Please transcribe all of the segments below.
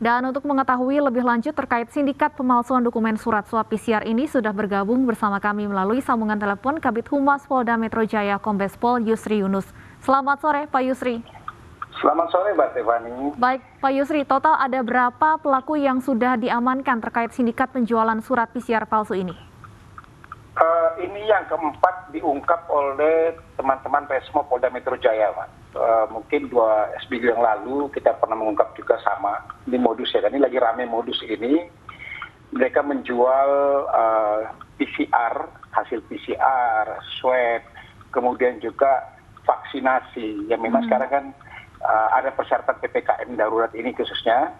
Dan untuk mengetahui lebih lanjut terkait sindikat pemalsuan dokumen surat swab PCR ini sudah bergabung bersama kami melalui sambungan telepon Kabid Humas Polda Metro Jaya Kombes Pol Yusri Yunus. Selamat sore Pak Yusri. Selamat sore Mbak Tiffany. Baik Pak Yusri, total ada berapa pelaku yang sudah diamankan terkait sindikat penjualan surat PCR palsu ini? Ini yang keempat diungkap oleh teman-teman Resmo Polda Metro Jaya, Pak. Mungkin 2 SBG yang lalu kita pernah mengungkap juga sama ini modus ya. Ini lagi rame modus ini. Mereka menjual PCR, hasil PCR, swab, kemudian juga vaksinasi. Yang memang sekarang kan ada persyaratan PPKM darurat ini khususnya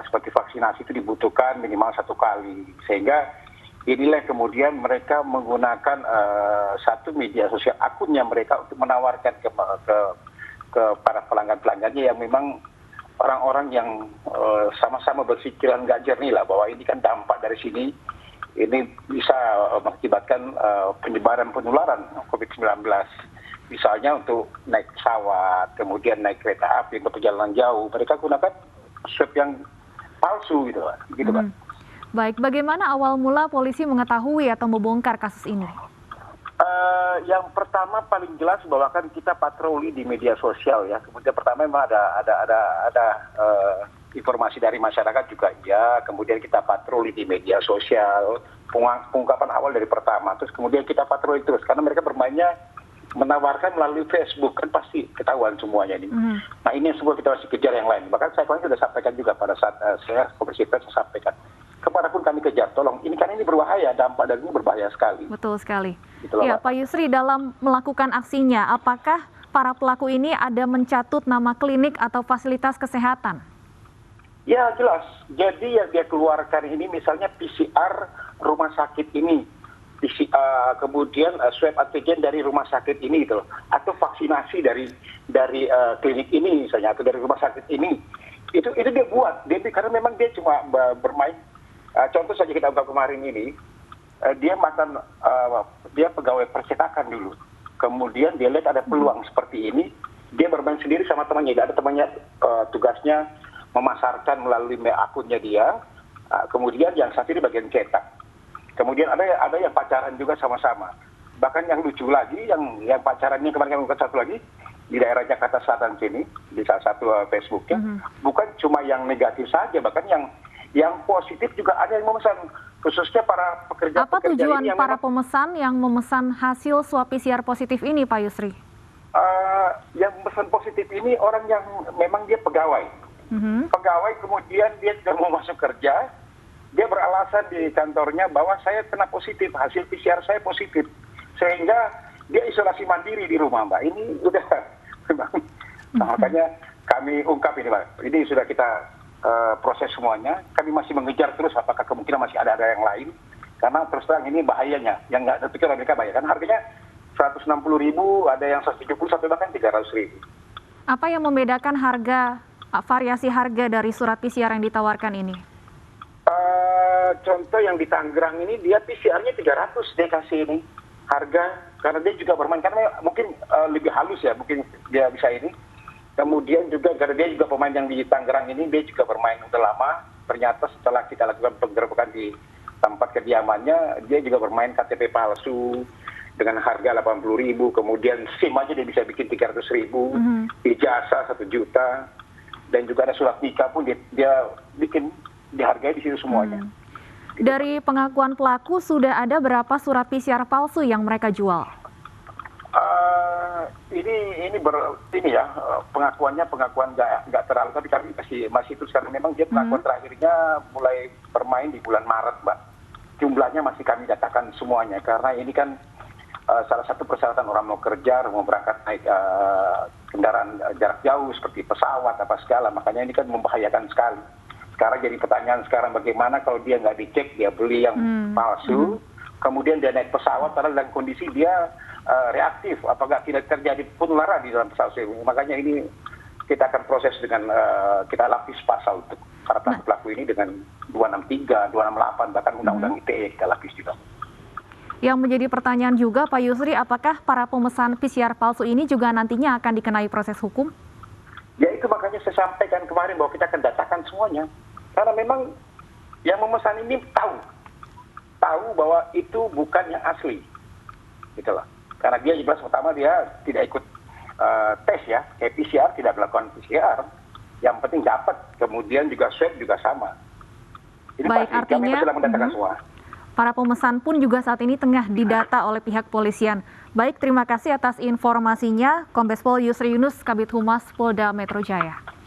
seperti vaksinasi itu dibutuhkan minimal 1 kali. Sehingga inilah kemudian mereka menggunakan satu media sosial akunnya mereka untuk menawarkan ke para pelanggan-pelanggannya yang memang orang-orang yang sama-sama berpikiran nggak jernih lah bahwa ini kan dampak dari sini ini bisa mengakibatkan penyebaran penularan COVID-19. Misalnya untuk naik pesawat, kemudian naik kereta api untuk perjalanan jauh, mereka gunakan swab yang palsu gitu, Pak. Baik, bagaimana awal mula polisi mengetahui atau membongkar kasus ini? Yang pertama paling jelas bahwa kan kita patroli di media sosial ya. Kemudian pertama memang ada informasi dari masyarakat juga ya. Kemudian kita patroli di media sosial. Pengungkapan awal dari pertama. Terus kemudian kita patroli terus karena mereka bermainnya menawarkan melalui Facebook kan pasti ketahuan semuanya ini. Nah ini semua kita masih kejar yang lain. Bahkan saya sudah sampaikan juga pada saat saya konferensi pers saya sampaikan. Kemanapun kami kejar, tolong ini karena ini berbahaya, dampak dari ini berbahaya sekali. Betul sekali. Itulah, ya, Pak Yusri, dalam melakukan aksinya, apakah para pelaku ini ada mencatut nama klinik atau fasilitas kesehatan? Ya jelas. Jadi yang dia keluarkan ini misalnya PCR rumah sakit ini, kemudian swab antigen dari rumah sakit ini gitu loh, atau vaksinasi dari klinik ini misalnya atau dari rumah sakit ini. Itu dia buat. Karena memang dia cuma bermain. Contoh saja kita ungkap kemarin ini, dia pegawai percetakan dulu. Kemudian dia lihat ada peluang seperti ini, dia bermain sendiri sama temannya. Ada temannya tugasnya memasarkan melalui akunnya dia. Kemudian yang satu ini bagian cetak. Kemudian ada yang pacaran juga sama-sama. Bahkan yang lucu lagi, yang pacarannya kemarin kami ungkap satu lagi di daerah Jakarta Selatan sini, di salah satu Facebooknya, bukan cuma yang negatif saja, bahkan yang positif juga ada yang memesan, khususnya para pekerja. Apa tujuan para pemesan yang memesan hasil swab PCR positif ini, Pak Yusri? Yang memesan positif ini orang yang memang dia pegawai. Pegawai kemudian dia sudah mau masuk kerja, dia beralasan di kantornya bahwa saya kena positif, hasil PCR saya positif. Sehingga dia isolasi mandiri di rumah, Mbak. Ini udah memang. Makanya kami ungkap ini, Mbak. Ini sudah kita proses semuanya, kami masih mengejar terus apakah kemungkinan masih ada yang lain, karena terus terang ini bahayanya, yang nggak terpikir mereka bayar, kan harganya 160.000, ada yang 170 sampai bahkan 300.000. Apa yang membedakan variasi harga dari surat PCR yang ditawarkan ini? Contoh yang di Tangerang ini dia PCR-nya 300 dia kasih ini harga, karena dia juga bermain, karena mungkin lebih halus ya, mungkin dia bisa ini. Kemudian juga karena dia juga pemain yang di Tangerang ini, dia juga bermain udah lama. Ternyata setelah kita lakukan penggerebekan di tempat kediamannya, dia juga bermain KTP palsu dengan harga 80.000. Kemudian SIM aja dia bisa bikin 300.000, ijazah 1 juta, dan juga ada surat nikah pun dia bikin, dihargai di situ semuanya. Dari pengakuan pelaku sudah ada berapa surat PCR palsu yang mereka jual? Ini ya pengakuan nggak terlalu, tapi kami masih terus karena memang dia pengakuan terakhirnya mulai bermain di bulan Maret, Mbak. Jumlahnya masih kami datakan semuanya karena ini kan salah satu persyaratan orang mau kerja, mau berangkat naik kendaraan jarak jauh seperti pesawat apa segala, makanya ini kan membahayakan sekali. Sekarang jadi pertanyaan bagaimana kalau dia nggak dicek, dia beli yang palsu, kemudian dia naik pesawat padahal dalam kondisi dia reaktif, apakah tidak terjadi penularan di dalam pesawat ini. Makanya ini kita akan proses dengan kita lapis pasal untuk para pelaku ini dengan 263, 268, bahkan undang-undang ITE kita lapis juga. Yang menjadi pertanyaan juga Pak Yusri, apakah para pemesan PCR palsu ini juga nantinya akan dikenai proses hukum? Ya itu makanya saya sampaikan kemarin bahwa kita akan datakan semuanya. Karena memang yang memesan ini tahu bahwa itu bukan yang asli. Gitu loh. Karena dia jelas pertama dia tidak ikut tes ya, kayak PCR tidak melakukan PCR. Yang penting dapat, kemudian juga swab juga sama. Ini Baik, pasti kami artinya sedang mendatakan semua. para pemesan pun juga saat ini tengah didata oleh pihak polisian. Baik, terima kasih atas informasinya, Kombes Pol Yusri Yunus, Kabid Humas Polda Metro Jaya.